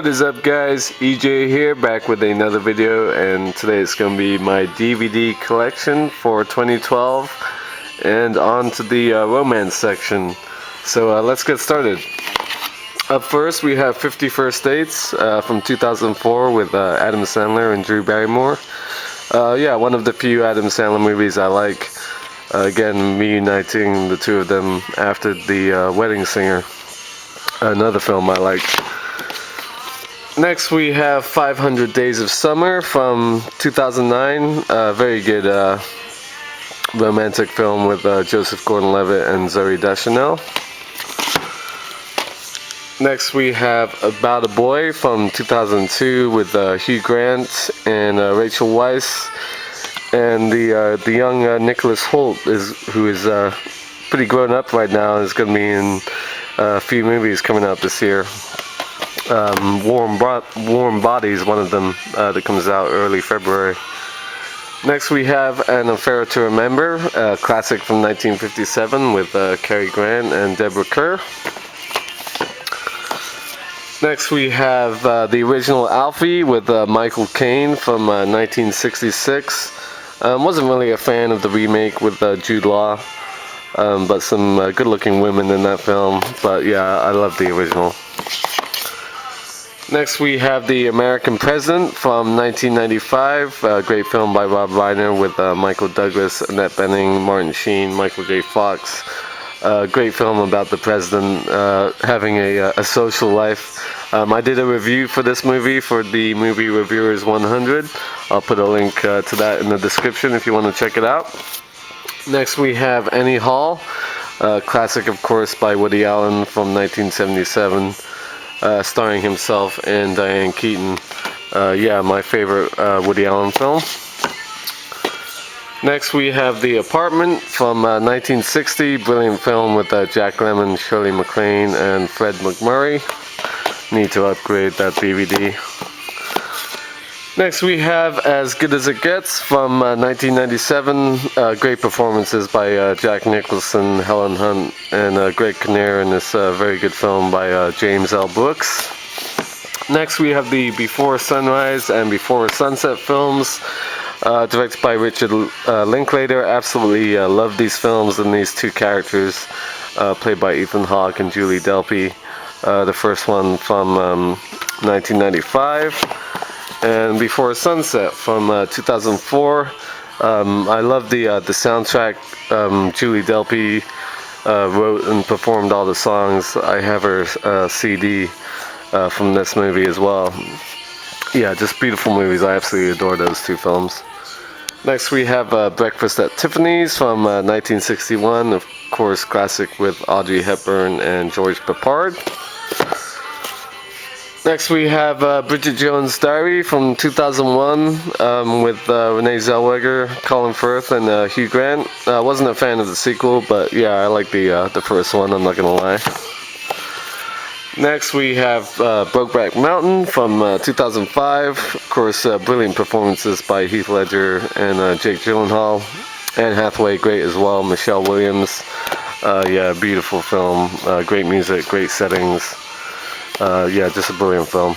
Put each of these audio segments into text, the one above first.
What is up, guys? EJ here, back with another video, and today it's going to be my DVD collection for 2012 and on to the romance section. So let's get started. Up first we have 50 First Dates from 2004 with Adam Sandler and Drew Barrymore. Yeah, one of the few Adam Sandler movies I like. Again, reuniting the two of them after The Wedding Singer, another film I liked. Next we have 500 Days of Summer from 2009, very good romantic film with Joseph Gordon-Levitt and Zooey Deschanel. Next we have About a Boy from 2002 with Hugh Grant and Rachel Weisz, and the young Nicholas Hoult, who is pretty grown up right now, is going to be in a few movies coming out this year. Warm Bodies, one of them that comes out early February. Next we have An Affair to Remember, a classic from 1957 with Cary Grant and Deborah Kerr. Next we have the original Alfie with Michael Caine from 1966. Wasn't really a fan of the remake with Jude Law, but some good-looking women in that film. But yeah, I love the original. Next we have The American President from 1995, a great film by Rob Reiner with Michael Douglas, Annette Bening, Martin Sheen, Michael J. Fox. Great film about the president having a social life. I did a review for this movie for the Movie Reviewers 100. I'll put a link to that in the description if you want to check it out. Next we have Annie Hall, classic of course by Woody Allen from 1977. Starring himself and Diane Keaton. Yeah, my favorite Woody Allen film. Next we have The Apartment from 1960, brilliant film with Jack Lemmon, Shirley MacLaine, and Fred MacMurray. Need to upgrade that DVD. Next we have As Good as It Gets from 1997, great performances by Jack Nicholson, Helen Hunt, and Greg Kinnear in this very good film by James L. Brooks. Next we have the Before Sunrise and Before Sunset films, directed by Richard Linklater. Absolutely love these films and these two characters, played by Ethan Hawke and Julie Delpy. The first one from 1995. And Before Sunset from 2004. I love the soundtrack. Julie Delpy wrote and performed all the songs. I have her CD from this movie as well. Yeah, just beautiful movies. I absolutely adore those two films. Next we have Breakfast at Tiffany's from 1961. Of course, classic with Audrey Hepburn and George Peppard. Next we have Bridget Jones' Diary from 2001 with Renee Zellweger, Colin Firth, and Hugh Grant. Wasn't a fan of the sequel, but yeah, I like the first one, I'm not gonna lie. Next we have Brokeback Mountain from 2005. Of course, brilliant performances by Heath Ledger and Jake Gyllenhaal. Anne Hathaway, great as well. Michelle Williams. Yeah, beautiful film. Great music, great settings. Yeah, just a brilliant film.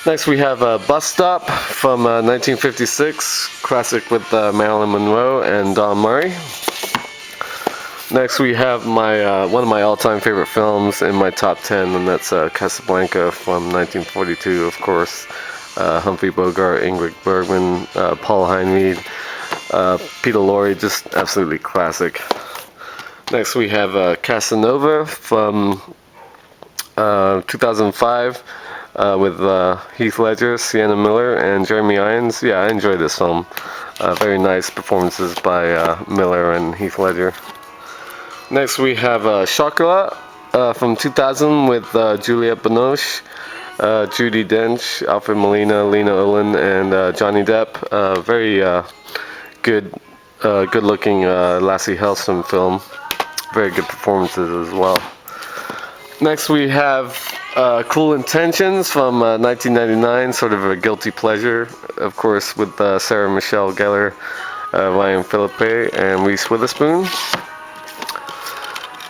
Next we have Bus Stop from 1956, classic with Marilyn Monroe and Don Murray. Next we have one of my all-time favorite films in my top 10, and that's Casablanca from 1942, of course. Humphrey Bogart, Ingrid Bergman, Paul Heinried, Peter Lorre, just absolutely classic. Next we have Casanova from 2005 with Heath Ledger, Sienna Miller, and Jeremy Irons. Yeah, I enjoyed this film. Very nice performances by Miller and Heath Ledger. Next we have Chocolat from 2000 with Juliette Binoche, Judi Dench, Alfred Molina, Lena Olin, and Johnny Depp. Very good-looking Lassie Hallstrom film. Very good performances as well. Next we have Cruel Intentions from 1999, sort of a guilty pleasure, of course, with Sarah Michelle Gellar, Ryan Philippe, and Reese Witherspoon.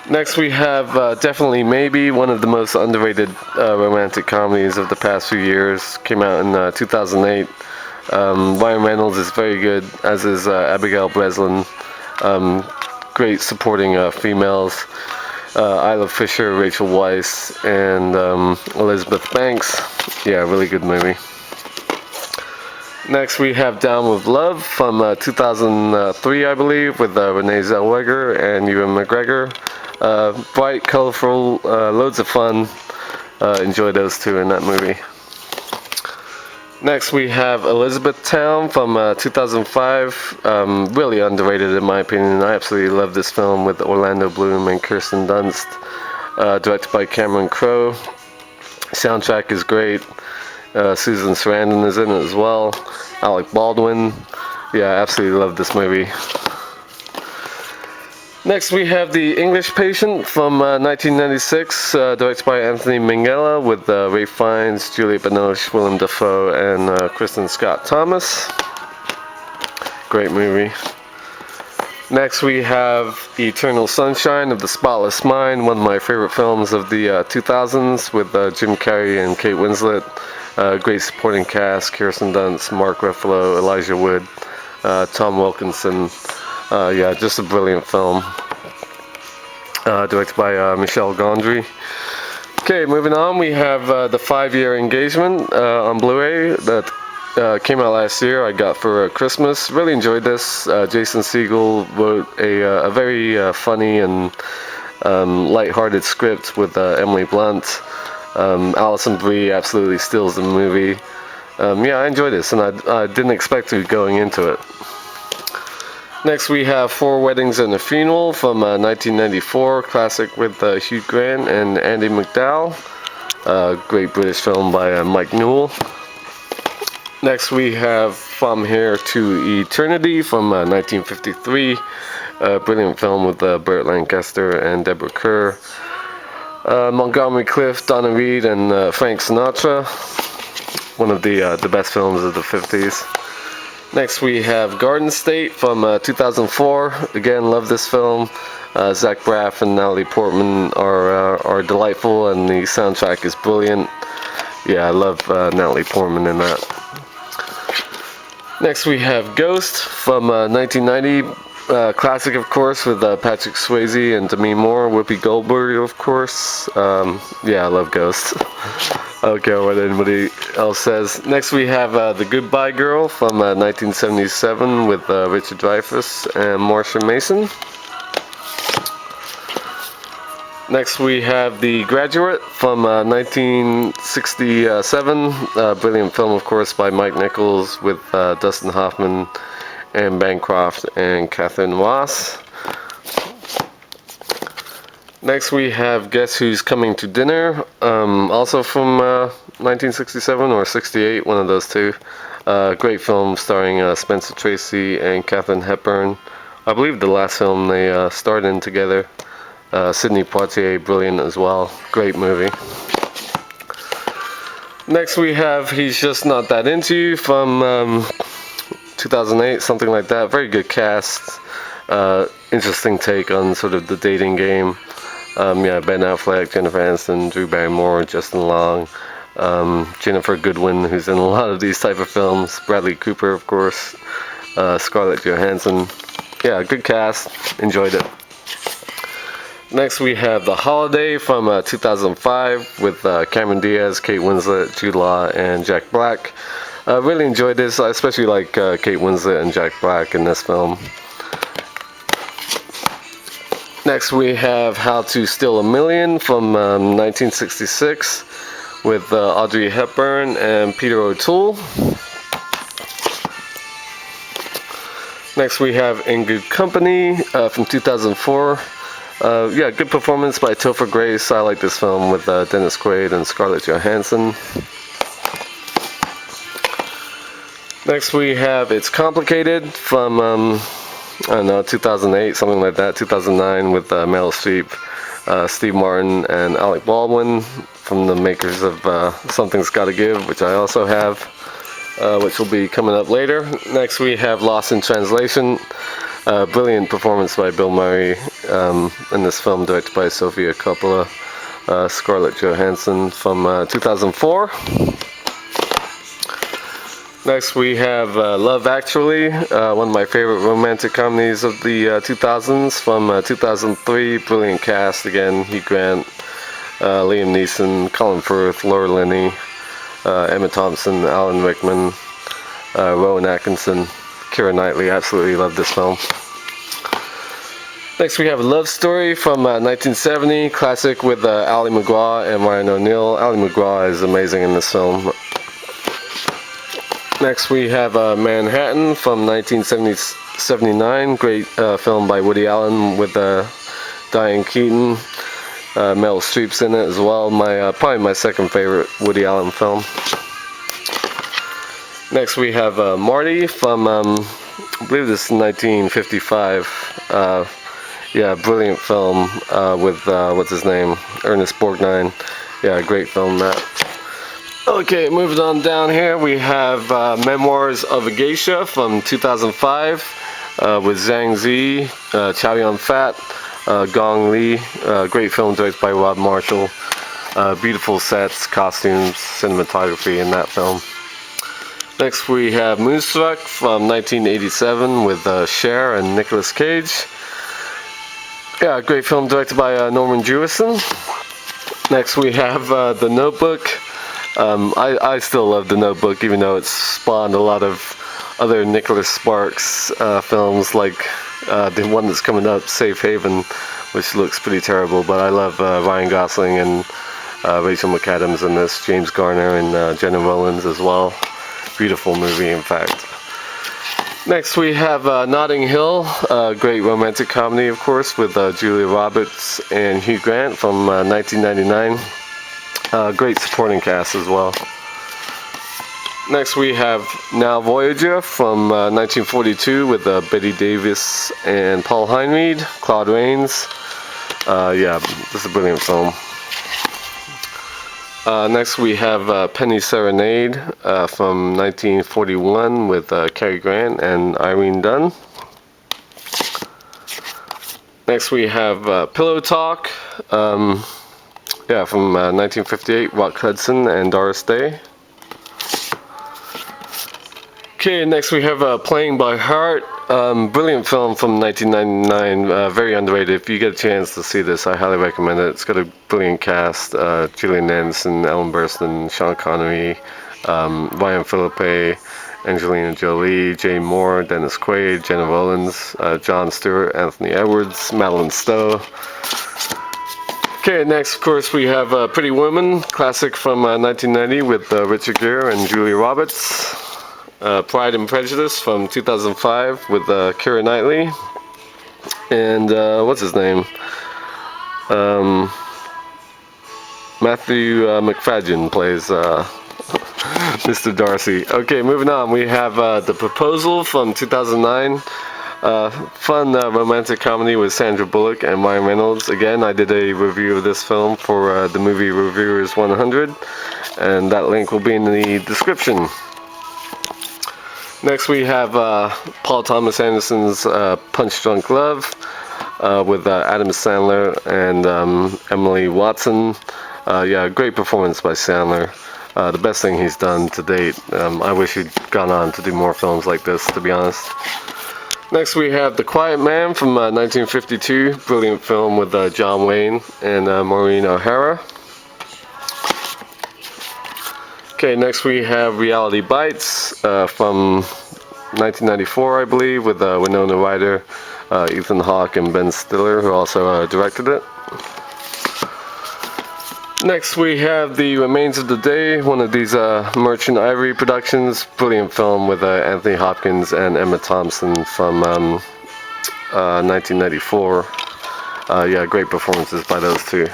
Next we have Definitely Maybe, one of the most underrated romantic comedies of the past few years. Came out in 2008. Ryan Reynolds is very good, as is Abigail Breslin. Great supporting females. Isla Fisher, Rachel Weisz, and Elizabeth Banks. Yeah, really good movie. Next we have Down with Love from 2003, I believe, with Renee Zellweger and Ewan McGregor. Bright, colorful, loads of fun. Enjoy those two in that movie. Next we have Elizabethtown from 2005. Really underrated in my opinion. I absolutely love this film with Orlando Bloom and Kirsten Dunst. Directed by Cameron Crowe. Soundtrack is great. Susan Sarandon is in it as well. Alec Baldwin. Yeah, I absolutely love this movie. Next we have The English Patient from 1996, directed by Anthony Minghella, with Ralph Fiennes, Juliette Binoche, Willem Dafoe, and Kristen Scott Thomas. Great movie. Next we have Eternal Sunshine of the Spotless Mind, one of my favorite films of the 2000s, with Jim Carrey and Kate Winslet. Great supporting cast: Kirsten Dunst, Mark Ruffalo, Elijah Wood, Tom Wilkinson. Yeah, just a brilliant film. Directed by Michel Gondry. Okay, moving on, we have The 5-Year Engagement on Blu-ray that came out last year. I got for Christmas. Really enjoyed this. Jason Segel wrote a very funny and light-hearted script with Emily Blunt. Alison Brie absolutely steals the movie. Yeah, I enjoyed this, and I didn't expect to going into it. Next we have Four Weddings and a Funeral from 1994, classic with Hugh Grant and Andie MacDowell. Great British film by Mike Newell. Next we have From Here to Eternity from 1953. Brilliant film with Burt Lancaster and Deborah Kerr. Montgomery Clift, Donna Reed, and Frank Sinatra. One of the best films of the 50s. Next we have Garden State from 2004. Again, love this film. Zach Braff and Natalie Portman are delightful, and the soundtrack is brilliant. Yeah, I love Natalie Portman in that. Next we have Ghost from 1990. Classic, of course, with Patrick Swayze and Demi Moore. Whoopi Goldberg, of course. Yeah, I love Ghost. I don't care what anybody else says. Next we have The Goodbye Girl from 1977 with Richard Dreyfuss and Marsha Mason. Next we have The Graduate from 1967. Brilliant film, of course, by Mike Nichols, with Dustin Hoffman, Anne Bancroft, and Catherine Ross. Next we have Guess Who's Coming to Dinner, also from 1967 or 68, one of those two. Great film starring Spencer Tracy and Katharine Hepburn. I believe the last film they starred in together. Sidney Poitier, brilliant as well. Great movie. Next we have He's Just Not That Into You from 2008, something like that. Very good cast. Interesting take on sort of the dating game. Yeah, Ben Affleck, Jennifer Aniston, Drew Barrymore, Justin Long, Jennifer Goodwin, who's in a lot of these type of films. Bradley Cooper, of course. Scarlett Johansson. Yeah, good cast. Enjoyed it. Next we have The Holiday from 2005 with Cameron Diaz, Kate Winslet, Jude Law, and Jack Black. Really enjoyed this. I especially like Kate Winslet and Jack Black in this film. Next we have How to Steal a Million from 1966 with Audrey Hepburn and Peter O'Toole. Next we have In Good Company from 2004. Yeah, good performance by Topher Grace. I like this film with Dennis Quaid and Scarlett Johansson. Next we have It's Complicated from, I don't know, 2008, something like that, 2009, with Meryl Streep, Steve Martin, and Alec Baldwin, from the makers of Something's Gotta Give, which I also have, which will be coming up later. Next we have Lost in Translation Brilliant performance by Bill Murray in this film, directed by Sofia Coppola. Scarlett Johansson from 2004. Next we have Love Actually, one of my favorite romantic comedies of the 2000s from 2003. Brilliant cast again: Hugh Grant, Liam Neeson, Colin Firth, Laura Linney, Emma Thompson, Alan Rickman, Rowan Atkinson, Keira Knightley. Absolutely love this film. Next we have a Love Story from 1970, classic with Ali MacGraw and Ryan O'Neal. Ali MacGraw is amazing in this film. Next we have Manhattan from 1979, great film by Woody Allen with Diane Keaton. Meryl Streep's in it as well. Probably my second favorite Woody Allen film. Next we have Marty from, I believe this is 1955. Yeah, brilliant film with, what's his name? Ernest Borgnine. Yeah, great film that. Okay, moving on down here, we have Memoirs of a Geisha from 2005 with Zhang Zi, Chow Yun-fat, Gong Li. Great film directed by Rob Marshall. Beautiful sets, costumes, cinematography in that film. Next we have Moonstruck from 1987 with Cher and Nicolas Cage. Yeah, great film directed by Norman Jewison. Next we have The Notebook. I still love The Notebook, even though it's spawned a lot of other Nicholas Sparks films, like the one that's coming up, Safe Haven, which looks pretty terrible, but I love Ryan Gosling and Rachel McAdams in this, James Garner and Jenna Rollins as well. Beautiful movie, in fact. Next we have Notting Hill, a great romantic comedy, of course, with Julia Roberts and Hugh Grant from 1999. Great supporting cast as well. Next we have Now Voyager from 1942 with Bette Davis and Paul Heinried, Claude Rains. Yeah, this is a brilliant film. Next we have Penny Serenade from 1941 with Cary Grant and Irene Dunne. Next we have Pillow Talk, yeah, from 1958, Rock Hudson and Doris Day. Okay, next we have Playing by Heart, brilliant film from 1999, very underrated. If you get a chance to see this, I highly recommend it. It's got a brilliant cast: Gillian Anderson, Ellen Burstyn, Sean Connery, Ryan Philippe, Angelina Jolie, Jay Moore, Dennis Quaid, Jenna Rollins, Jon Stewart, Anthony Edwards, Madeline Stowe. Okay, next of course we have Pretty Woman, classic from 1990 with Richard Gere and Julia Roberts. Pride and Prejudice from 2005 with Keira Knightley and what's his name? Matthew McFadden plays Mr. Darcy. Okay, moving on, we have The Proposal from 2009. Fun romantic comedy with Sandra Bullock and Ryan Reynolds. Again, I did a review of this film for the Movie Reviewers 100, and that link will be in the description. Next we have Paul Thomas Anderson's Punch Drunk Love with Adam Sandler and Emily Watson. Yeah, great performance by Sandler. The best thing he's done to date. I wish he'd gone on to do more films like this, to be honest. Next we have The Quiet Man from 1952. Brilliant film with John Wayne and Maureen O'Hara. Okay, next we have Reality Bites from 1994, I believe, with Winona Ryder, Ethan Hawke, and Ben Stiller, who also directed it. Next we have The Remains of the Day, one of these Merchant Ivory productions. Brilliant film with Anthony Hopkins and Emma Thompson from 1994. Yeah, great performances by those two.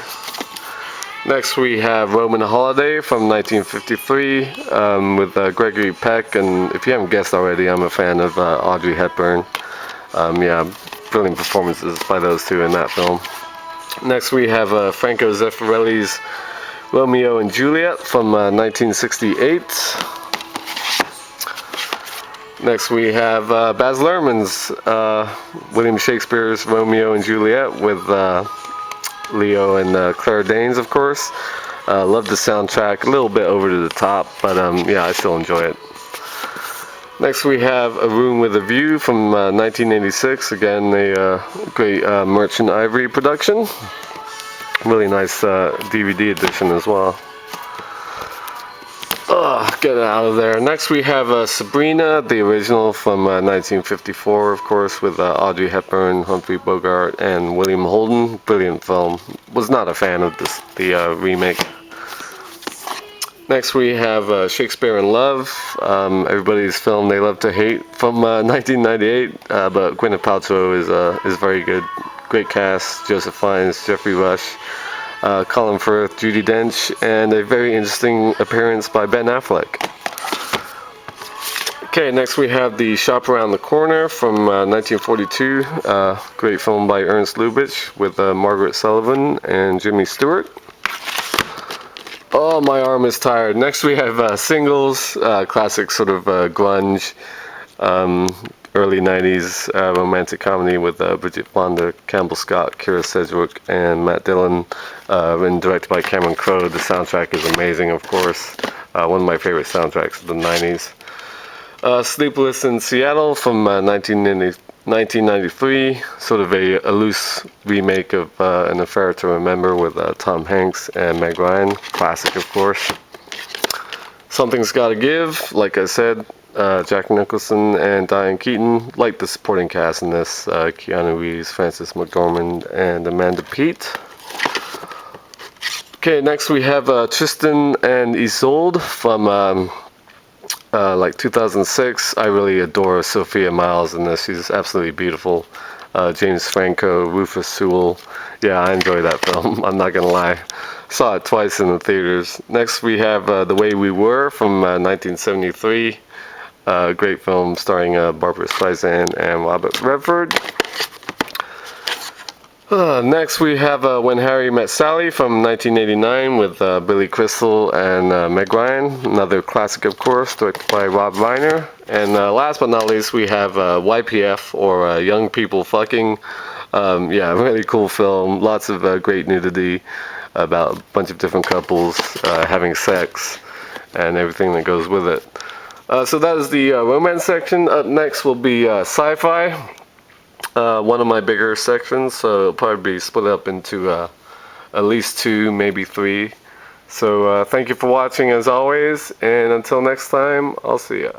Next we have Roman Holiday from 1953 with Gregory Peck, and if you haven't guessed already, I'm a fan of Audrey Hepburn. Yeah, brilliant performances by those two in that film. Next we have Franco Zeffirelli's Romeo and Juliet from 1968. Next we have Baz Luhrmann's William Shakespeare's Romeo and Juliet with Leo and Claire Danes, of course. Love the soundtrack, a little bit over to the top, but yeah, I still enjoy it. Next we have A Room with a View from 1986, again a great Merchant Ivory production. Really nice DVD edition as well. Get it out of there. Next we have Sabrina, the original from 1954, of course, with Audrey Hepburn, Humphrey Bogart, and William Holden. Brilliant film. Was not a fan of the remake. Next we have Shakespeare in Love, everybody's film they love to hate, from 1998, but Gwyneth Paltrow is very good. Great cast: Joseph Fiennes, Jeffrey Rush, Colin Firth, Judi Dench, and a very interesting appearance by Ben Affleck. Okay, next we have The Shop Around the Corner from 1942, great film by Ernst Lubitsch with Margaret Sullivan and Jimmy Stewart. Oh, my arm is tired. Next we have Singles, classic sort of grunge, early 90s romantic comedy with Bridget Fonda, Campbell Scott, Kira Sedgwick, and Matt Dillon, and directed by Cameron Crowe. The soundtrack is amazing, of course. One of my favorite soundtracks of the 90s. Sleepless in Seattle from 1993, sort of a loose remake of An Affair to Remember with Tom Hanks and Meg Ryan. Classic, of course. Something's Gotta Give, like I said, Jack Nicholson and Diane Keaton. Like the supporting cast in this, Keanu Reeves, Frances McDormand, and Amanda Peet. Okay, next we have Tristan and Isolde from like 2006. I really adore Sophia Myles in this. She's absolutely beautiful. James Franco, Rufus Sewell. Yeah, I enjoy that film. I'm not gonna lie. Saw it twice in the theaters. Next we have The Way We Were from 1973. Great film starring Barbara Streisand and Robert Redford. Next we have When Harry Met Sally from 1989 with Billy Crystal and Meg Ryan. Another classic, of course, directed by Rob Reiner. And last but not least, we have YPF, or Young People Fucking. Yeah, really cool film. Lots of great nudity about a bunch of different couples having sex and everything that goes with it. So that is the romance section. Up next will be sci-fi. One of my bigger sections, so it'll probably be split up into at least 2, maybe 3. So thank you for watching as always, and until next time, I'll see ya.